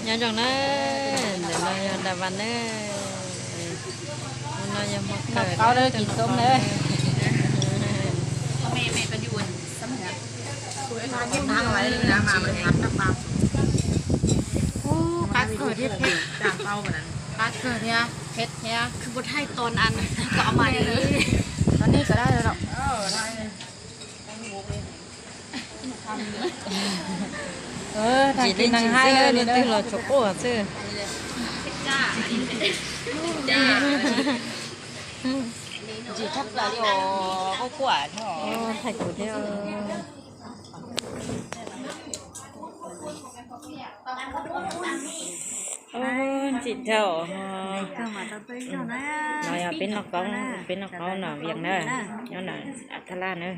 nhớ rằng nó để nó đạp vào nóยังมาเกิดเขาเด้อกินส้มเด้อ แม่ก็อยู่สำนักคุยกันทางไว้เลยนะมามันหักตะปาโอ้ปลาเกิดที่เพชรจางเป้าแบบนั้นปลาเกิดเนี่ยเพชรเนี่ยคือบทให้ตอนอันก็เอามาเลยตอนนี้ก็ได้แล้วหรอกทาง chỉ กิน đến ทาง chỉ ให้ chơi เลย nên เด้ tức อ là chụp cổ à chứ จ้าจ้าchỉ thấp là điều có quả thôi thạch của theo chị theo nói là bên nó có là việc nữa nó là thà là nữa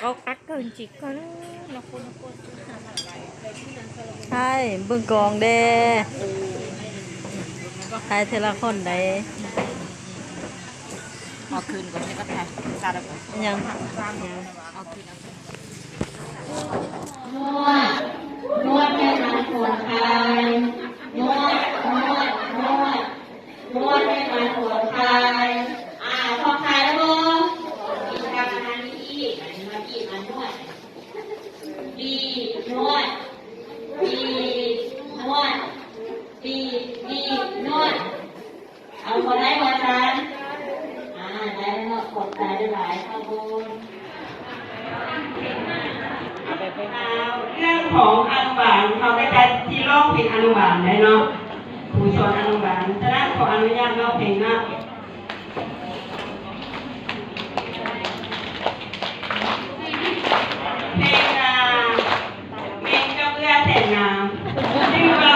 có cắt hơn chị có nó hai bưng còn đê hai thế là con đấy เอาคืนก่อนนี่ก็แพ้ซาดก่อน ยัง เอาคืน นวดให้มันผ่อนคลายนวดให้มันผ่อนคลายพอคลายแล้วก็อีกการงานนี้อีกมันอีกมันนวดดีนวดดีนวดดีนวดเอาคนได้มาทานได้แล้วกดใจได้หลายข้าวบนเรื่องของอนุบาลเขาไปจัดที่ร้องเพลงอนุบาลได้เนาะครูสอนอนุบาลฉะนั้นขออนุญาตร้องเพลงนะเพลงเพลงเจ้าเอื้อแสนงามชื่อว่า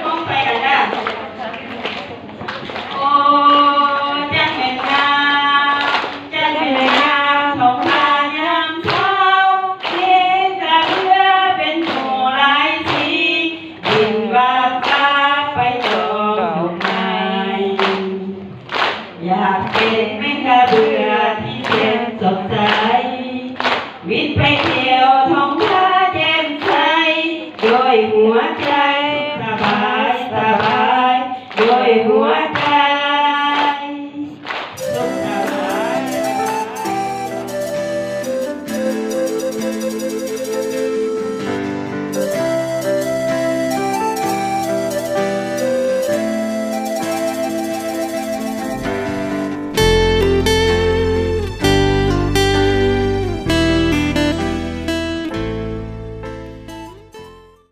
ต้องไปกันได้โอ้จังเป็นงามของพายามเช้าเห็นกระเพื่อเป็นหมู่หลายสีบินว่าฟ้าไปจองดอกไม้อยากเป็นแมงกะเบื่อที่เจ็บสดใสวินไป